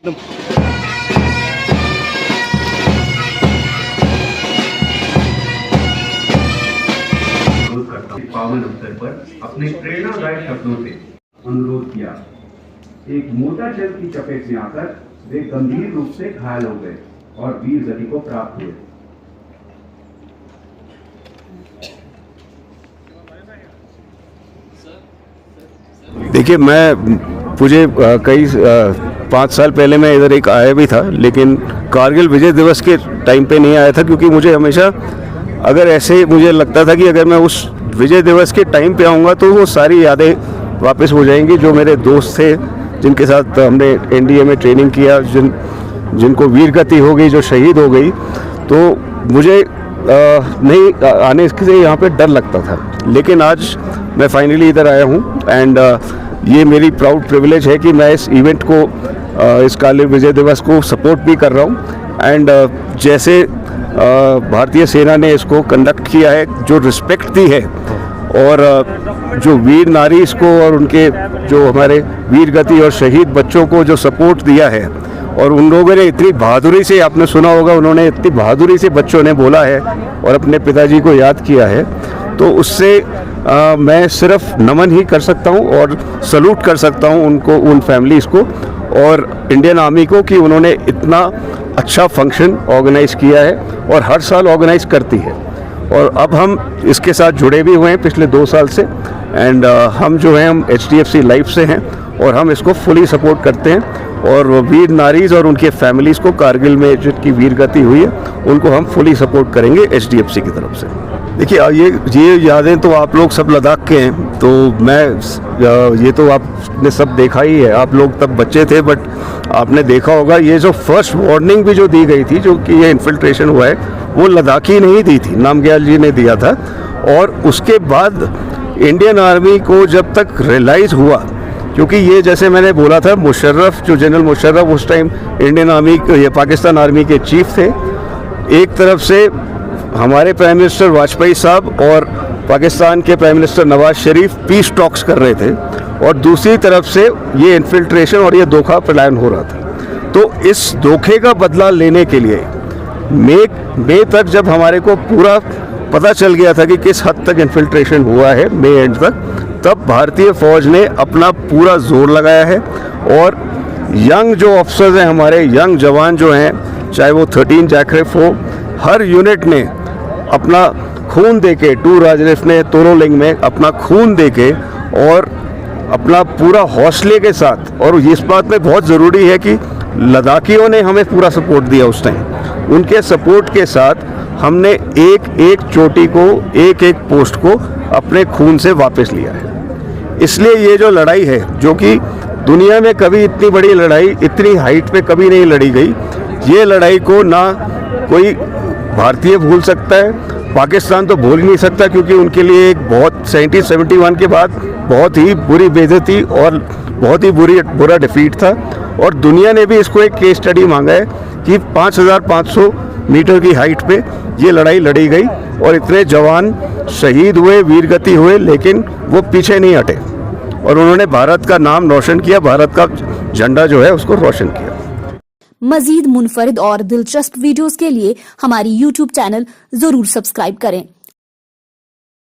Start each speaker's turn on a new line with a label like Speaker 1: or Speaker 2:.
Speaker 1: पावन अवसर पर अपने प्रेरणादायक शब्दों से अनुरोध किया। एक मोटर जल की चपेट में आकर वे गंभीर रूप से घायल हो गए और वीर गति को प्राप्त हुए।
Speaker 2: देखिए, मुझे कई 5 साल पहले मैं इधर एक आया भी था, लेकिन कारगिल विजय दिवस के टाइम पे नहीं आया था, क्योंकि मुझे हमेशा अगर ऐसे मुझे लगता था कि अगर मैं उस विजय दिवस के टाइम पे आऊँगा तो वो सारी यादें वापस हो जाएंगी, जो मेरे दोस्त थे जिनके साथ हमने एनडीए में ट्रेनिंग किया, जिनको वीर गति हो गई, जो शहीद हो गई। तो मुझे नहीं आने से यहाँ पे डर लगता था, लेकिन आज मैं फाइनली इधर आया हूँ एंड ये मेरी प्राउड प्रिविलेज है कि मैं इस इवेंट को, इस कारगिल विजय दिवस को सपोर्ट भी कर रहा हूँ। एंड जैसे भारतीय सेना ने इसको कंडक्ट किया है, जो रिस्पेक्ट दी है और जो वीर नारी इसको और उनके जो हमारे वीर गति और शहीद बच्चों को जो सपोर्ट दिया है, और उन लोगों ने इतनी बहादुरी से, आपने सुना होगा, उन्होंने इतनी बहादुरी से बच्चों ने बोला है और अपने पिताजी को याद किया है, तो उससे मैं सिर्फ नमन ही कर सकता हूं और सलूट कर सकता हूं उनको, उन फैमिलीज़ को और इंडियन आर्मी को कि उन्होंने इतना अच्छा फंक्शन ऑर्गेनाइज़ किया है और हर साल ऑर्गेनाइज़ करती है। और अब हम इसके साथ जुड़े भी हुए हैं पिछले 2 साल से एंड हम जो हैं, हम HDFC लाइफ से हैं और हम इसको फुली सपोर्ट करते हैं। और वीर नारीज़ और उनके फैमिलीज़ को कारगिल में जिनकी वीर गति हुई है, उनको हम फुली सपोर्ट करेंगे HDFC की तरफ से। देखिए, ये यादें तो आप लोग सब लद्दाख के हैं, तो ये तो आपने सब देखा ही है। आप लोग तब बच्चे थे, बट आपने देखा होगा ये जो फर्स्ट वार्निंग भी जो दी गई थी, जो कि ये इन्फिल्ट्रेशन हुआ है, वो लद्दाखी नहीं दी थी, नामग्याल जी ने दिया था। और उसके बाद इंडियन आर्मी को जब तक रियलाइज़ हुआ, क्योंकि ये जैसे मैंने बोला था, मुशर्रफ, जो जनरल मुशर्रफ उस टाइम इंडियन आर्मी, ये पाकिस्तान आर्मी के चीफ थे। एक तरफ से हमारे प्राइम मिनिस्टर वाजपेयी साहब और पाकिस्तान के prime minister Nawaz Sharif peace talks कर रहे थे, और दूसरी तरफ से ये इन्फिल्ट्रेशन और ये धोखा प्लान हो रहा था। तो इस धोखे का बदला लेने के लिए मई तक जब हमारे को पूरा पता चल गया था कि किस हद तक इन्फिल्ट्रेशन हुआ है, मई एंड तक, तब भारतीय फ़ौज ने अपना पूरा जोर लगाया है। और यंग जो ऑफिसर्स हैं, हमारे यंग जवान जो हैं, चाहे वो 13 जैकरेफ हो, हर यूनिट ने अपना खून देके, 2 राजरेफ ने तोरोलिंग में अपना खून देके और अपना पूरा हौसले के साथ, और इस बात में बहुत ज़रूरी है कि लद्दाखियों ने हमें पूरा सपोर्ट दिया उस टाइम। उनके सपोर्ट के साथ हमने एक एक चोटी को, एक एक पोस्ट को अपने खून से वापस लिया है। इसलिए ये जो लड़ाई है, जो कि दुनिया में कभी इतनी बड़ी लड़ाई इतनी हाइट पे कभी नहीं लड़ी गई, ये लड़ाई को ना कोई भारतीय भूल सकता है, पाकिस्तान तो भूल ही नहीं सकता, क्योंकि उनके लिए एक बहुत 1971 के बाद बहुत ही बुरी बेइज्जती और बहुत ही बुरा डिफीट था। और दुनिया ने भी इसको एक केस स्टडी मांगा है कि 5500 मीटर की हाइट पे ये लड़ाई लड़ी गई और इतने जवान शहीद हुए, वीरगति हुए, लेकिन वो पीछे नहीं हटे और उन्होंने भारत का नाम रोशन किया, भारत का झंडा जो है उसको रोशन किया।
Speaker 3: मजीद मुनफरिद और दिलचस्प वीडियोस के लिए हमारी YouTube चैनल जरूर सब्सक्राइब करें।